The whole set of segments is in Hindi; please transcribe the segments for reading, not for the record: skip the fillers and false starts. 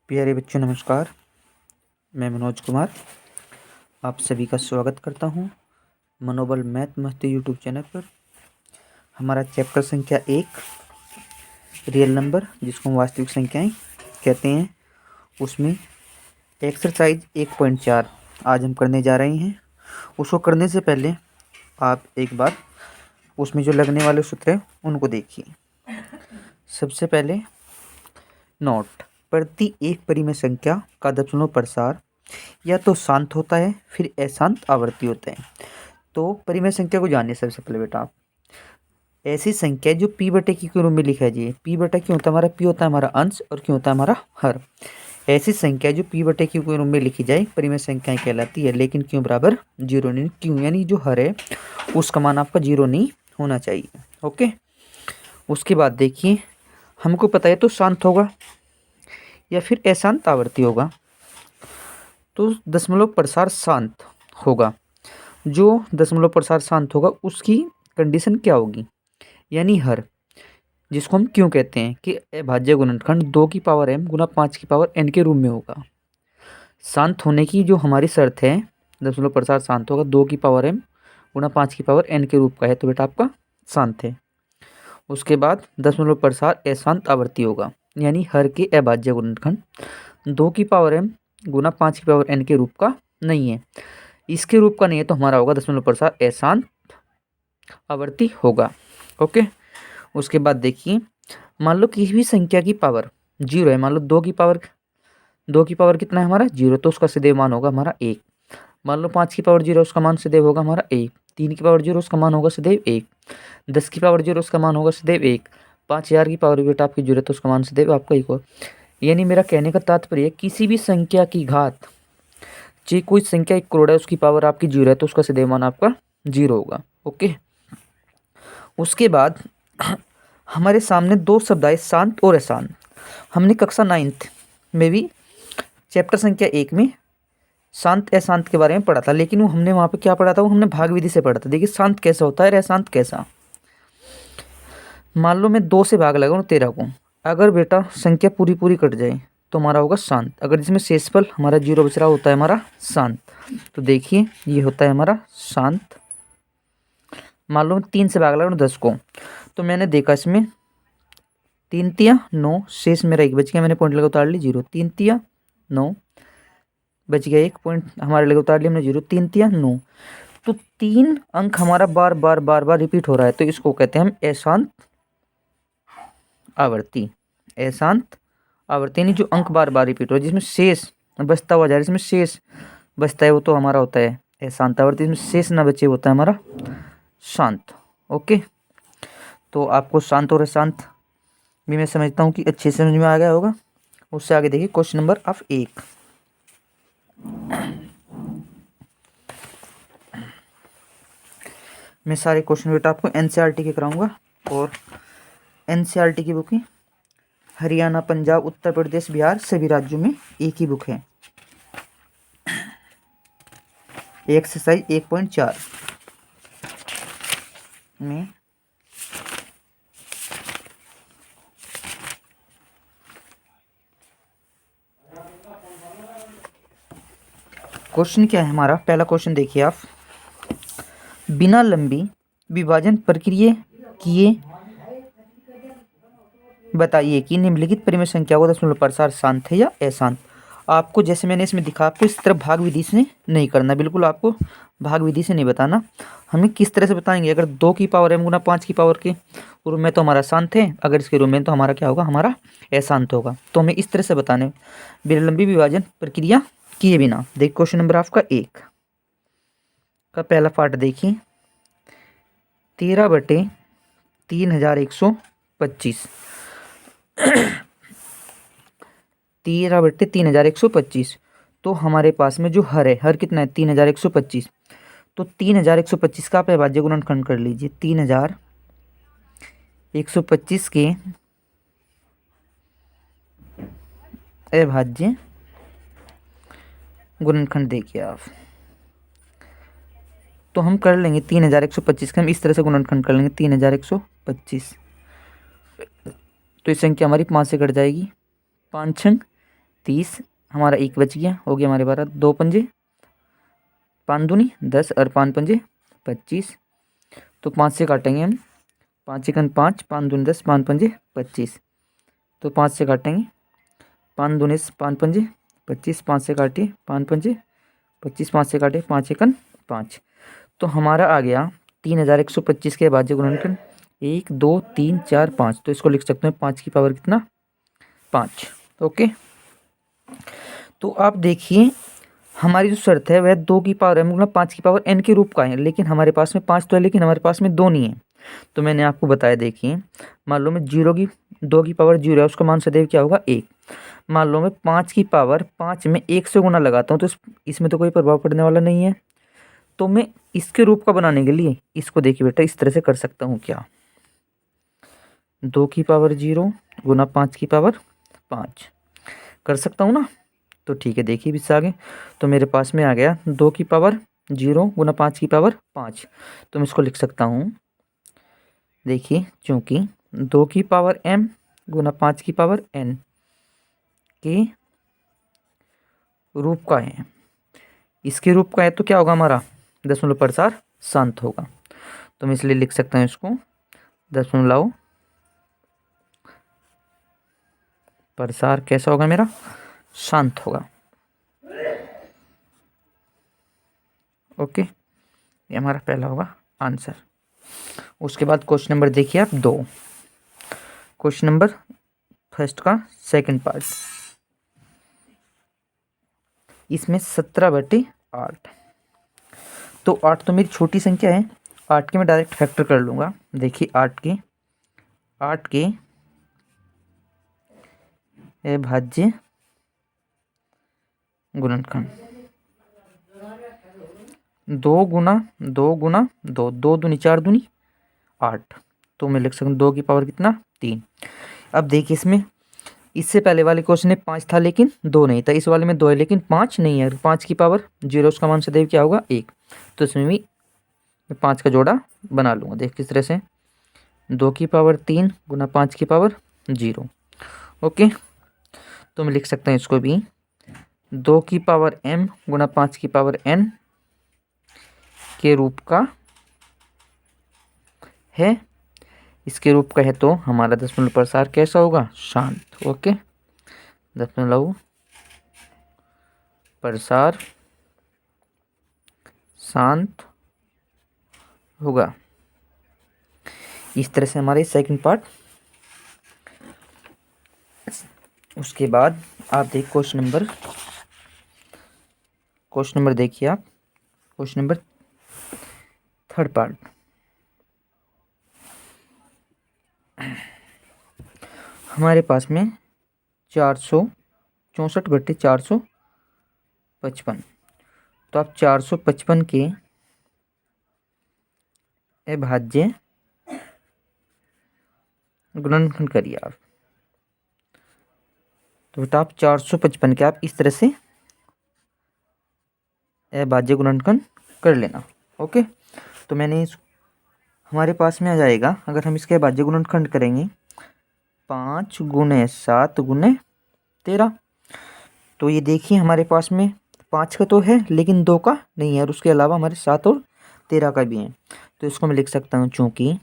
प्यारे बच्चों नमस्कार। मैं मनोज कुमार आप सभी का स्वागत करता हूं मनोबल मैथ मस्ती यूट्यूब चैनल पर। हमारा चैप्टर संख्या 1 रियल नंबर, जिसको हम वास्तविक संख्याएं कहते हैं, उसमें एक्सरसाइज 1.4 आज हम करने जा रहे हैं। उसको करने से पहले आप एक बार उसमें जो लगने वाले सूत्र हैं उनको देखिए। सबसे पहले नोट, प्रति एक परिमेय संख्या का दशमलव प्रसार या तो शांत होता है फिर अशांत आवर्ती होता है। तो परिमेय संख्या को जानिए सबसे पहले बेटा आप। ऐसी संख्या जो पी बटे क्यू के रूप में लिखा जाए। पी बटा क्यों होता है हमारा? पी होता है हमारा अंश और क्यों होता है हमारा हर। ऐसी संख्या जो पी बटे क्यू के रूप में लिखी जाए परिमेय संख्याएं कहलाती है, लेकिन क्यों बराबर जीरो नहीं। क्यों यानी जो हर है उसका मान आपका जीरो नहीं होना चाहिए। ओके, उसके बाद देखिए, हमको पता है तो शांत होगा या फिर अशांत आवर्ती होगा। तो दशमलव प्रसार शांत होगा। जो दशमलव प्रसार शांत होगा उसकी कंडीशन क्या होगी? यानी हर, जिसको हम क्यों कहते हैं कि अभाज्य गुणनखंड 2 की पावर m गुना 5 की पावर n के रूप में होगा। शांत होने की जो हमारी शर्त है, दशमलव प्रसार शांत होगा 2 की पावर m गुना 5 की पावर n के रूप का है, तो बेटा आपका शांत है। उसके बाद दशमलव प्रसार अशांत आवर्ती होगा, यानी हर के अभाज्य गुणनखंड 2 की पावर m गुना 5 की पावर n के रूप का नहीं है। इसके रूप का नहीं है तो हमारा होगा दशमलव प्रसार अशांत आवर्ती होगा। ओके, उसके बाद देखिए, मान लो किसी भी संख्या की पावर जीरो है। मान लो 2 की पावर कितना है हमारा? जीरो, तो उसका सदैव मान होगा हमारा 1। मान लो 5 की पावर जीरो, उसका मान सदैव होगा हमारा 1। 3 की पावर जीरो, उसका मान होगा सदैव 1। 10 की पावर जीरो, उसका मान होगा सदैव 1। 5000 की पावर बेटा आपकी जीरो, तो उसका मान सदैव आपका 1 हो। यानी मेरा कहने का तात्पर्य, किसी भी संख्या की घात, चाहे कोई संख्या 1 करोड़ है, उसकी पावर आपकी जीरो है, तो उसका सदैव मान आपका जीरो होगा। ओके, उसके बाद हमारे सामने दो शब्द आए, शांत और अशांत। हमने कक्षा 9th में भी चैप्टर संख्या 1 में शांत अशांत के बारे में पढ़ा था, लेकिन वो हमने वहाँ पे क्या पढ़ा था? वो हमने भाग विधि से पढ़ा था। देखिए शांत कैसा होता है और अशांत कैसा। मान लो मैं 2 से भाग लगाऊँ 13 को, अगर बेटा संख्या पूरी पूरी कट जाए तो हमारा होगा शांत। अगर जिसमें शेषफल हमारा जीरो बच रहा होता है हमारा शांत। तो देखिए ये होता है हमारा शांत। मान लो 3 से भाग लगाऊँ 10 को, तो मैंने देखा इसमें 3 तिया 9, शेष मेरा 1 बच गया, मैंने पॉइंट लगा उतार ली 0। 3 तिया 9 बच गया, 1 पॉइंट हमारे लगे उतार लिया हमने 0। 3 तिया 9, तो 3 अंक हमारा बार बार बार बार रिपीट हो रहा है, तो इसको कहते हैं हम अशांत आवर्ती। अशांत आवर्ती यानी जो अंक बार बार रिपीट हो रहा है, जिसमें शेष बचता हुआ जा रहा है, जिसमें शेष बचता है वो तो हमारा होता है अशांत आवर्ती। जिसमें शेष ना बचे होता है हमारा शांत। ओके, तो आपको शांत और अशांत भी मैं समझता हूँ कि अच्छे से समझ में आ गया होगा। उससे आगे देखिए क्वेश्चन नंबर ऑफ 1। मैं सारे क्वेश्चन बेटा आपको एनसीईआरटी के कराऊंगा, और एनसीईआरटी की बुक है हरियाणा, पंजाब, उत्तर प्रदेश, बिहार सभी राज्यों में एक ही बुक है। एक्सरसाइज 1.4 में क्वेश्चन क्या है हमारा? पहला क्वेश्चन देखिए आप, बिना लंबी विभाजन प्रक्रिया किए बताइए कि निम्नलिखित परिमेय संख्या को दशमलव प्रसार शांत है या अशांत। आपको जैसे मैंने इसमें दिखा, आपको इस तरह भाग विधि से नहीं करना, बिल्कुल आपको भाग विधि से नहीं बताना। हमें किस तरह से बताएंगे? अगर 2 की पावर m गुना 5 की पावर के रूप में तो हमारा शांत है, अगर इसके रूप में तो हमारा क्या होगा? हमारा अशांत होगा। तो हमें इस तरह से बताने, बिना लंबी विभाजन प्रक्रिया किए बिना। देख क्वेश्चन नंबर आपका 1 का पहला पार्ट देखिए, 13/3125 13/3125। तो हमारे पास में जो हर है, हर कितना है? 3125। तो 3125 का आप अभाज्य गुणनखंड कर लीजिए। 3125 के अभाज्य गुणनखंड देखिए आप, तो हम कर लेंगे 3125 का हम इस तरह से गुणनखंड कर लेंगे। 3125, तो ये संख्या हमारी 5 से कट जाएगी। 5 छंग 30, हमारा एक बच गया, हो गया हमारे 12, 2 पंजे 5 दूनी 10 और 5 पंजे 25। तो 5 से काटेंगे हम, 5 एकन 5, 5 दूनी 10, 5 पंजे 25। तो 5 से काटेंगे, 5 दूनी 5 पंजे 25, 5 से काटिए 5 पंजे 25, 5 से काटे 5 एकन 5। तो हमारा आ गया 3125 के भाज्य गुणनखंड 1 2 3 4 5। तो इसको लिख सकते हैं 5 की पावर कितना, 5। ओके, तो आप देखिए हमारी जो शर्त है वह 2 की पावर m गुना 5 की पावर n के रूप का है, लेकिन हमारे पास में 5 तो है, लेकिन हमारे पास में 2 नहीं है। तो मैंने आपको बताया, देखिए मान लो मैं 2 की पावर 0 है, उसका मान सदैव क्या होगा, 1। मान लो मैं 5 की पावर 5 में 1 से गुना लगाता हूँ, तो इसमें तो कोई प्रभाव पड़ने वाला नहीं है। तो मैं इसके रूप का बनाने के लिए इसको देखिए बेटा इस तरह से कर सकता हूँ, क्या 2 की पावर 0 गुना 5 की पावर 5 कर सकता हूँ ना। तो ठीक है, देखिए इससे आगे तो मेरे पास में आ गया 2 की पावर 0 गुना 5 की पावर 5। तो मैं इसको लिख सकता हूँ, देखिए चूँकि 2 की पावर m गुना 5 की पावर n के रूप का है, इसके रूप का है, तो क्या होगा हमारा दशमलव प्रसार शांत होगा। तो मैं इसलिए लिख सकता हूँ इसको दशमलव प्रसार कैसा होगा मेरा, शांत होगा। ओके, ये हमारा पहला होगा आंसर। उसके बाद क्वेश्चन नंबर देखिए आप 2, क्वेश्चन नंबर फर्स्ट का सेकंड पार्ट। इसमें 17/8। तो 8 तो मेरी छोटी संख्या है, 8 के मैं डायरेक्ट फैक्टर कर लूँगा। देखिए 8 के अभाज्य गुणनखंड 2 गुना 2 गुना 2, 2 दूनी 4 दूनी 8। तो मैं लिख सकता हूँ 2 की पावर कितना, 3। अब देखिए इसमें इससे पहले वाले क्वेश्चन में 5 था लेकिन 2 नहीं था, इस वाले में 2 है लेकिन 5 नहीं है। 5 की पावर 0, उसका मान सदैव क्या होगा, 1। तो इसमें भी मैं 5 का जोड़ा बना लूँगा। देख किस तरह से, 2 की पावर 3 गुना 5 की पावर 0। ओके, तो मैं लिख सकता हूँ इसको भी 2 की पावर m गुना 5 की पावर n के रूप का है। इसके रूप का है तो हमारा दशमलव प्रसार कैसा होगा, शांत। ओके, दशमलव प्रसार शांत होगा। इस तरह से हमारे सेकंड पार्ट। उसके बाद आप देखिए क्वेश्चन नंबर देखिए आप, क्वेश्चन नंबर थर्ड पार्ट। हमारे पास में 464/455। तो आप 455 के अभाज्य गुणनखंड करिए आप। तो बेटा आप 455 के आप इस तरह से अभाज्य गुणनखंड कर लेना। ओके, तो मैंने हमारे पास में आ जाएगा, अगर हम इसके अभाज्य गुणनखंड करेंगे 5 गुने 7 गुने 13। तो ये देखिए हमारे पास में 5 का तो है लेकिन 2 का नहीं है, और उसके अलावा हमारे 7 और 13 का भी है। तो इसको मैं लिख सकता हूँ, चूँकि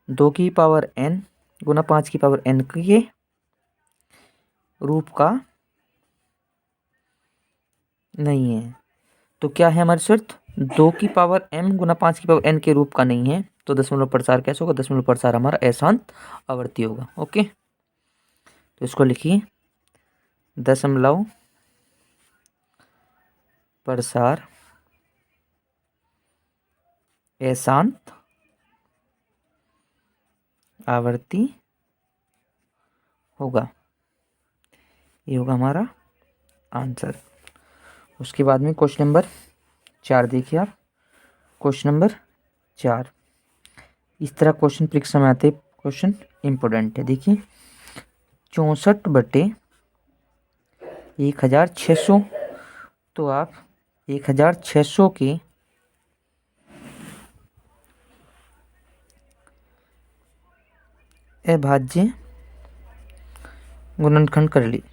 2 की पावर n गुना 5 की पावर n के रूप का नहीं है। तो क्या है हमारी शर्त, 2 की पावर m गुना 5 की पावर n के रूप का नहीं है। तो दशमलव प्रसार कैसा होगा, दशमलव प्रसार हमारा अशांत आवर्ती होगा। ओके, तो इसको लिखिए दशमलव प्रसार अशांत आवर्ती होगा। ये होगा हमारा आंसर। उसके बाद में क्वेश्चन नंबर 4 देखिए आप, क्वेश्चन नंबर 4। इस तरह क्वेश्चन परीक्षा में आते, क्वेश्चन इम्पोर्टेंट है। देखिए 64/1600। तो आप 1600 के अभाज्य गुणनखंड कर ली।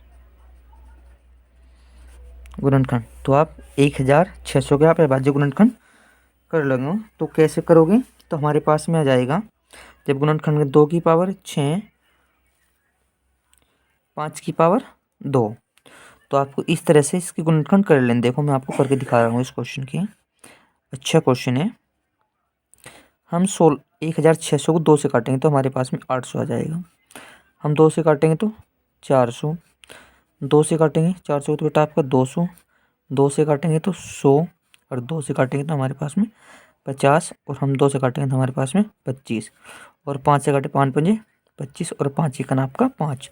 गुणनखंड, तो आप 1600 के आप अभाज्य गुणनखंड कर लोगे। तो कैसे करोगे, तो हमारे पास में आ जाएगा, जब गुणनखंड में 2 की पावर 6, 5 की पावर 2, तो आपको इस तरह से इसकी गुणनखंड कर लेना। देखो मैं आपको करके दिखा रहा हूँ इस क्वेश्चन की। अच्छा क्वेश्चन है। हम 1600 को 2 से काटेंगे तो हमारे पास में 800 आ जाएगा। हम 2 से काटेंगे तो 400, 2 से काटेंगे 400 तो बेटा आपका 200, 2 से काटेंगे तो 100, और 2 से काटेंगे तो हमारे पास में 50, और हम 2 से काटेंगे तो हमारे पास में 25, और 5 से काटे 5 पंजे 25, और 5 का आपका 5।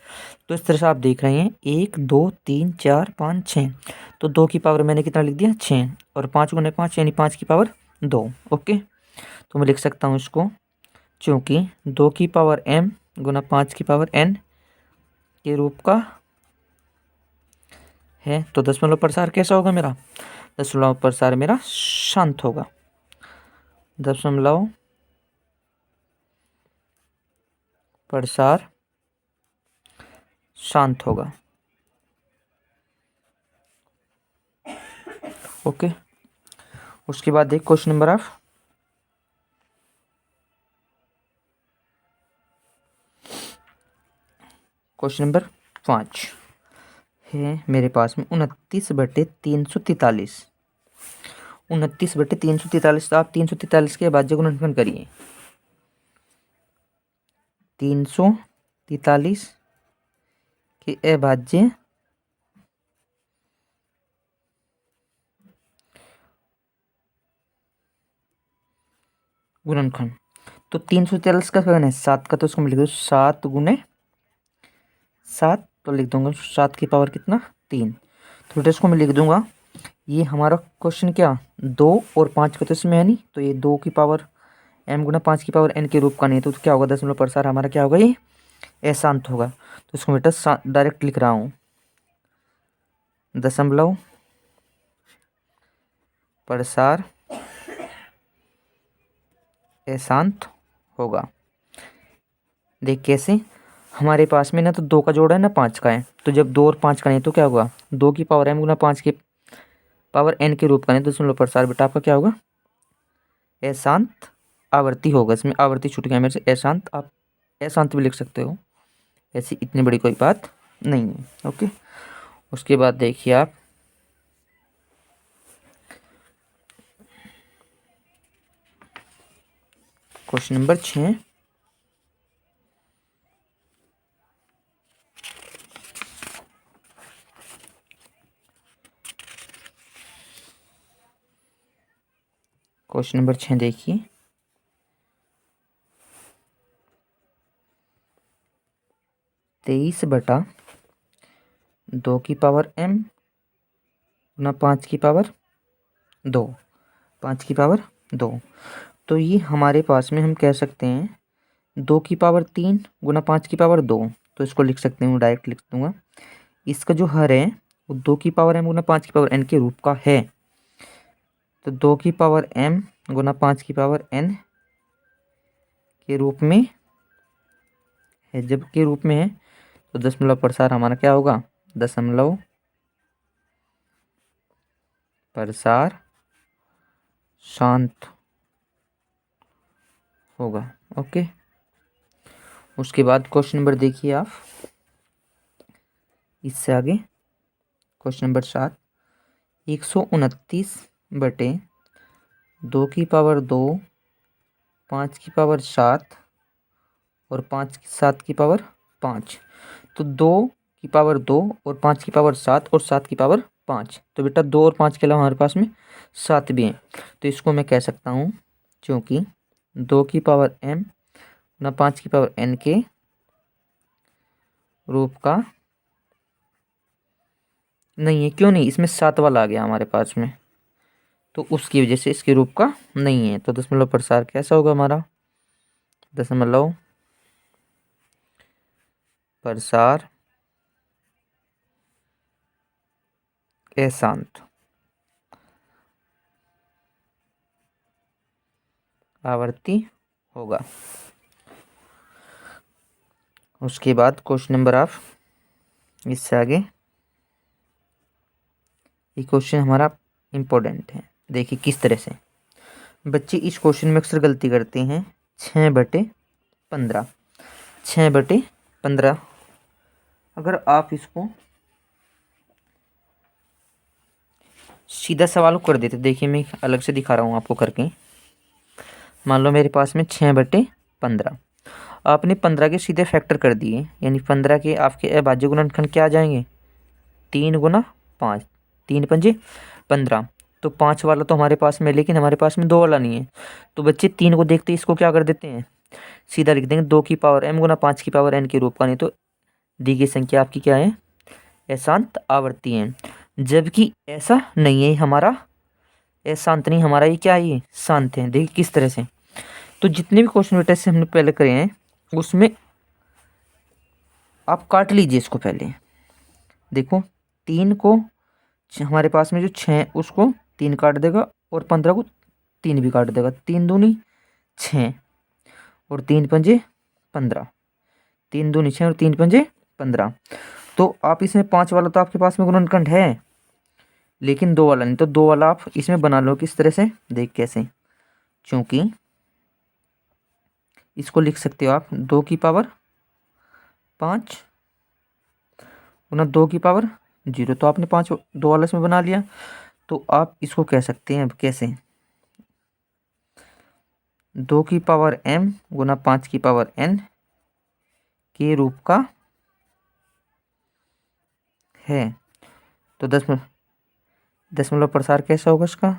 तो इस तरह से आप देख रहे हैं 1 2 3 4 5 6, तो 2 की पावर मैंने कितना लिख दिया 6, और 5 गुने 5 यानी 5 की पावर 2। ओके, तो मैं लिख सकता हूँ इसको, चूँकि 2 की पावर m गुना 5 की पावर n के रूप का है, तो दशमलव प्रसार कैसा होगा मेरा, दशमलव प्रसार मेरा शांत होगा। दशमलव प्रसार शांत होगा। ओके, उसके बाद देख question number of question number 5 है मेरे पास में 29/343, 29/343। तो आप 343 के अभाज्य गुणनखंड करिए। 343 के अभाज्य गुणनखंड, तो 343 का करना है 7 का, तो उसको मैं लिख दूँ 7 गुने 7, तो लिख दूंगा 7 की पावर कितना 3। तो बेटा इसको मैं लिख दूंगा, ये हमारा क्वेश्चन क्या 2 और 5 का तो इसमें है नहीं, तो ये 2 की पावर m गुना 5 की पावर n के रूप का नहीं है, तो क्या होगा दशमलव प्रसार हमारा क्या होगा, ये अशांत होगा। तो इसको बेटा डायरेक्ट लिख रहा हूँ, दशमलव प्रसार अशांत होगा। देख कैसे, हमारे पास में ना तो 2 का जोड़ा है ना 5 का है, तो जब 2 और 5 का नहीं तो क्या होगा 2 की पावर m गुना 5 की पावर n के रूप का नहीं, तो दशमलव प्रसार बेटा आपका क्या होगा अशांत आवर्ती होगा। इसमें आवर्ती छूट गया मेरे से, अशांत आप अशांत भी लिख सकते हो, ऐसी इतनी बड़ी कोई बात नहीं है। ओके, उसके बाद देखिए आप क्वेश्चन नंबर 6। क्वेश्चन नंबर 6 देखिए, तेईस बटा 2 की पावर m गुना 5 की पावर 2, 5 की पावर 2, तो ये हमारे पास में हम कह सकते हैं 2 की पावर 3 गुना 5 की पावर 2, तो इसको लिख सकते हैं, डायरेक्ट लिख दूंगा। इसका जो हर है वो 2 की पावर m गुना 5 की पावर n के रूप का है, तो 2 की पावर m गुना 5 की पावर n के रूप में है, जब के रूप में है तो दशमलव प्रसार हमारा क्या होगा, दशमलव प्रसार शांत होगा। ओके, उसके बाद क्वेश्चन नंबर देखिए आप, इससे आगे क्वेश्चन नंबर 7, 129/2 की पावर 2, 5 की पावर 7 और 7 की पावर 5, तो 2 की पावर 2 और 5 की पावर 7 और 7 की पावर 5, तो बेटा 2 और 5 के अलावा हमारे पास में 7 भी हैं, तो इसको मैं कह सकता हूँ, क्योंकि 2 की पावर m ना 5 की पावर n के रूप का नहीं है। क्यों नहीं, इसमें 7 वाला आ गया हमारे पास में, तो उसकी वजह से इसके रूप का नहीं है। तो दशमलव प्रसार कैसा होगा हमारा, दशमलव प्रसार अशांत आवर्ती होगा। उसके बाद क्वेश्चन नंबर आप इससे आगे ये क्वेश्चन हमारा इम्पोर्टेंट है। देखिए किस तरह से बच्चे इस क्वेश्चन में अक्सर गलती करते हैं। 6/15, 6/15 अगर आप इसको सीधा सवाल कर देते, देखिए मैं अलग से दिखा रहा हूँ आपको करके। मान लो मेरे पास में 6/15, आपने 15 के सीधे फैक्टर कर दिए, यानी 15 के आपके अभाज्य गुणनखंड क्या आ जाएंगे, 3 × 5, 3×5 = 15। तो 5 वाला तो हमारे पास में, लेकिन हमारे पास में 2 वाला नहीं है। तो बच्चे 3 को देखते इसको क्या कर देते हैं, सीधा लिख देंगे 2 की पावर m × 5 की पावर n के रूप का। नहीं तो दी गई संख्या आपकी क्या है, अशांत आवर्ती है। जबकि ऐसा नहीं है, हमारा अशांत नहीं, हमारा ये क्या है, ये शांत है। देखिए किस तरह से। तो जितने भी क्वेश्चन बेटा से हमने पहले करे हैं उसमें आप काट लीजिए इसको पहले। देखो 3 को हमारे पास में जो 6 उसको 3 काट देगा और 15 को 3 भी काट देगा। 3 दूनी 6 और 3×5 = 15, 3 दूनी 6 और 3×5 = 15। तो आप इसमें 5 वाला तो आपके पास में गुणनखंड है, लेकिन 2 वाला नहीं। तो 2 वाला आप इसमें बना लो किस तरह से, देख कैसे। क्योंकि इसको लिख सकते हो आप 2 की पावर 5 × 2 की पावर 0। तो आपने 5 2 वाला इसमें बना लिया। तो आप इसको कह सकते हैं अब कैसे, 2 की पावर m × 5 की पावर n के रूप का है। तो दशमलव प्रसार कैसा होगा इसका,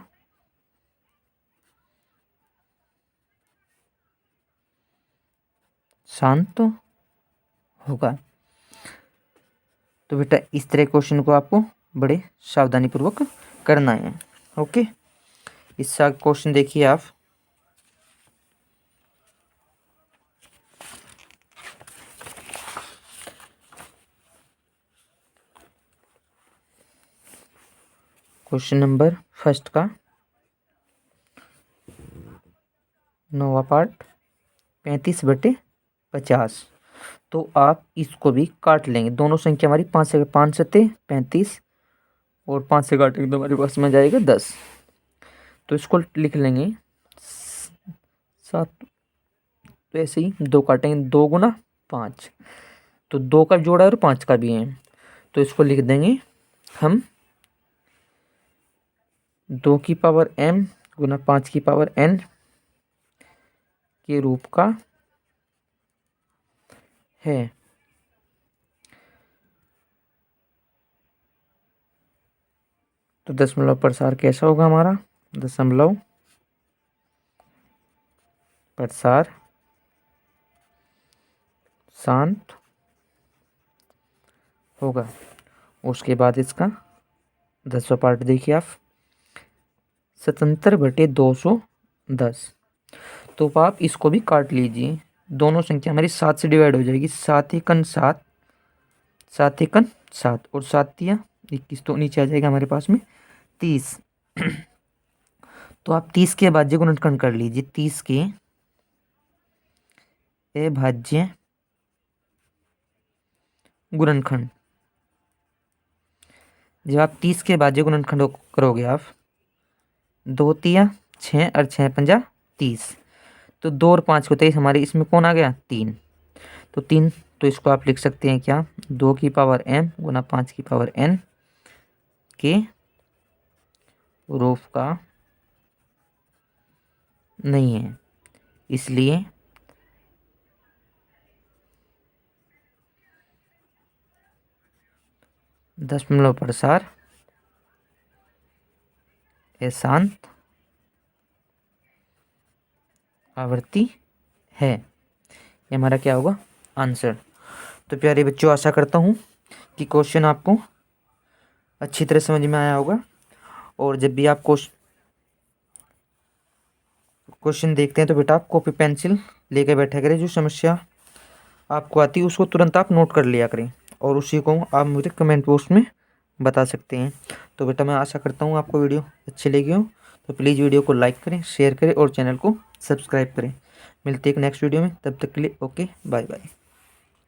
शांत तो होगा। तो बेटा इस तरह क्वेश्चन को आपको बड़े सावधानी पूर्वक करना है। ओके, इसका क्वेश्चन देखिए आप। क्वेश्चन नंबर फर्स्ट का 9वां पार्ट 35/50। तो आप इसको भी काट लेंगे। दोनों संख्या हमारी 5 से 5 7 35 और 5 से काटेंगे तो हमारे पास में जाएगा 10। तो इसको लिख लेंगे 7। तो ऐसे ही 2 काटेंगे, 2 × 5। तो 2 का जोड़ा है और 5 का भी है। तो इसको लिख देंगे हम 2 की पावर m × 5 की पावर n के रूप का है। तो दशमलव प्रसार कैसा होगा हमारा, दशमलव प्रसार शांत होगा। उसके बाद इसका 10वां पार्ट देखिए आप, 77/210। तो आप इसको भी काट लीजिए। दोनों संख्या हमारी 7 से डिवाइड हो जाएगी। 7 × 7, 7 × 7 और 7 × 21। तो नीचे आ जाएगा हमारे पास में 30। तो आप 30 के अभाज्य गुणनखंड कर लीजिए। 30 के अभाज्य गुणनखंड, जब आप 30 के अभाज्य गुणनखंड करोगे आप, 2 × 6 और 6×5 = 30। तो 2 और 5 को 23, हमारे इसमें कौन आ गया, 3। तो 3, तो इसको आप लिख सकते हैं क्या, 2 की पावर m × 5 की पावर n के रूप का नहीं है। इसलिए दशमलव प्रसार अशांत आवर्ती है। ये हमारा क्या होगा, आंसर। तो प्यारे बच्चों, आशा करता हूँ कि क्वेश्चन आपको अच्छी तरह समझ में आया होगा। और जब भी आप क्वेश्चन देखते हैं तो बेटा आप कॉपी पेंसिल लेके बैठा करें। जो समस्या आपको आती है उसको तुरंत आप नोट कर लिया करें, और उसी को आप मुझे कमेंट बॉक्स में बता सकते हैं। तो बेटा मैं आशा करता हूँ आपको वीडियो अच्छी लगी हो। तो प्लीज़ वीडियो को लाइक करें, शेयर करें और चैनल को सब्सक्राइब करें। मिलते हैं एक नेक्स्ट वीडियो में, तब तक के लिए ओके, बाय बाय।